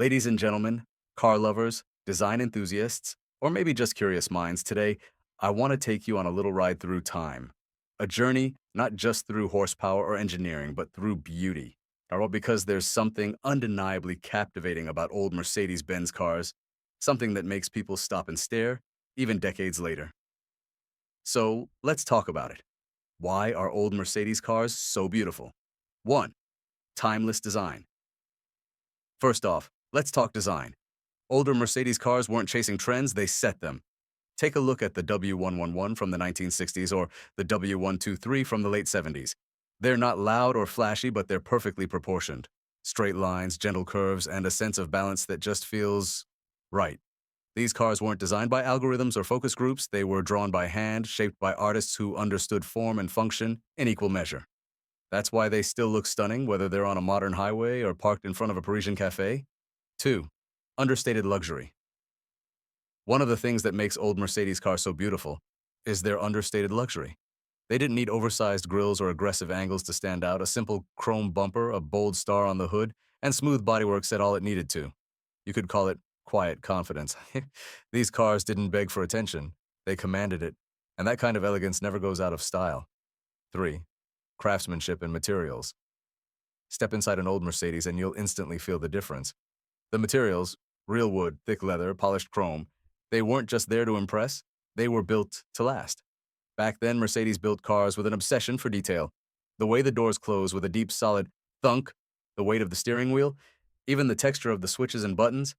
Ladies and gentlemen, car lovers, design enthusiasts, or maybe just curious minds, today I want to take you on a little ride through time. A journey not just through horsepower or engineering, but through beauty. All right, because there's something undeniably captivating about old Mercedes-Benz cars, something that makes people stop and stare, even decades later. So let's talk about it. Why are old Mercedes cars so beautiful? 1. Timeless design. First off, let's talk design. Older Mercedes cars weren't chasing trends, they set them. Take a look at the W111 from the 1960s or the W123 from the late 70s. They're not loud or flashy, but they're perfectly proportioned. Straight lines, gentle curves, and a sense of balance that just feels right. These cars weren't designed by algorithms or focus groups, they were drawn by hand, shaped by artists who understood form and function in equal measure. That's why they still look stunning, whether they're on a modern highway or parked in front of a Parisian cafe. 2. Understated luxury. One of the things that makes old Mercedes cars so beautiful is their understated luxury. They didn't need oversized grills or aggressive angles to stand out. A simple chrome bumper, a bold star on the hood, and smooth bodywork said all it needed to. You could call it quiet confidence. These cars didn't beg for attention, they commanded it. And that kind of elegance never goes out of style. 3. Craftsmanship and materials. Step inside an old Mercedes and you'll instantly feel the difference. The materials, real wood, thick leather, polished chrome, they weren't just there to impress, they were built to last. Back then, Mercedes built cars with an obsession for detail. The way the doors close with a deep, solid thunk, the weight of the steering wheel, even the texture of the switches and buttons,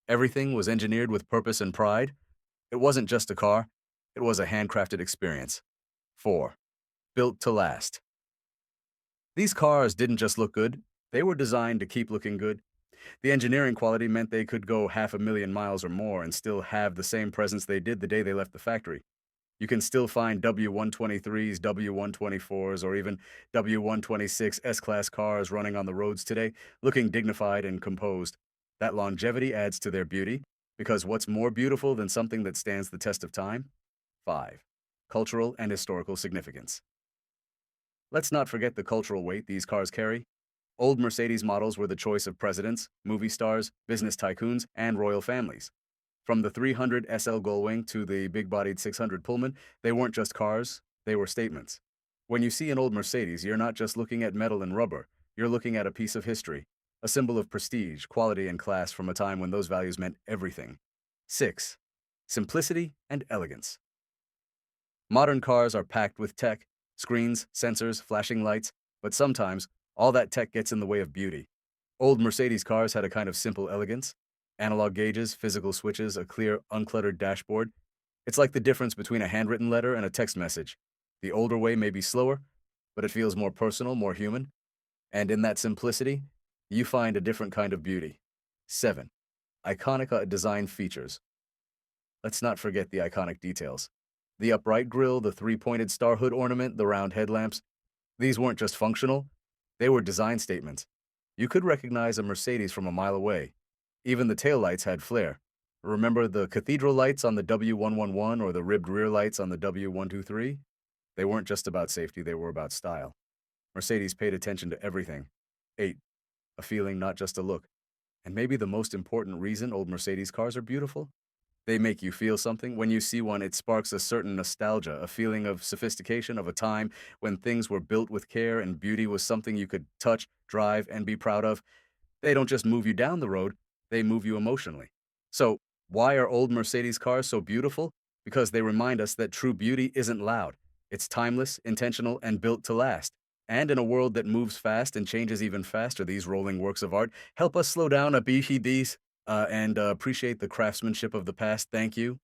everything was engineered with purpose and pride. It wasn't just a car, it was a handcrafted experience. 4. Built to last. These cars didn't just look good, they were designed to keep looking good. The engineering quality meant they could go 500,000 miles or more and still have the same presence they did the day they left the factory. You can still find W123s, W124s, or even W126 S-Class cars running on the roads today, looking dignified and composed. That longevity adds to their beauty, because what's more beautiful than something that stands the test of time? 5. Cultural and historical significance. Let's not forget the cultural weight these cars carry. Old Mercedes models were the choice of presidents, movie stars, business tycoons, and royal families. From the 300 SL Gullwing to the big-bodied 600 Pullman, they weren't just cars, they were statements. When you see an old Mercedes, you're not just looking at metal and rubber, you're looking at a piece of history, a symbol of prestige, quality, and class from a time when those values meant everything. 6. Simplicity and elegance. Modern cars are packed with tech, screens, sensors, flashing lights, but sometimes all that tech gets in the way of beauty. Old Mercedes cars had a kind of simple elegance. Analog gauges, physical switches, a clear, uncluttered dashboard. It's like the difference between a handwritten letter and a text message. The older way may be slower, but it feels more personal, more human. And in that simplicity, you find a different kind of beauty. 7. Iconic design features. Let's not forget the iconic details. The upright grille, the three-pointed star hood ornament, the round headlamps. These weren't just functional, they were design statements. You could recognize a Mercedes from a mile away. Even the taillights had flair. Remember the cathedral lights on the W111 or the ribbed rear lights on the W123? They weren't just about safety, they were about style. Mercedes paid attention to everything. 8. A feeling, not just a look. And maybe the most important reason old Mercedes cars are beautiful? They make you feel something. When you see one, it sparks a certain nostalgia, a feeling of sophistication, of a time when things were built with care and beauty was something you could touch, drive, and be proud of. They don't just move you down the road, they move you emotionally. So, why are old Mercedes cars so beautiful? Because they remind us that true beauty isn't loud. It's timeless, intentional, and built to last. And in a world that moves fast and changes even faster, these rolling works of art help us slow down a and appreciate the craftsmanship of the past. Thank you.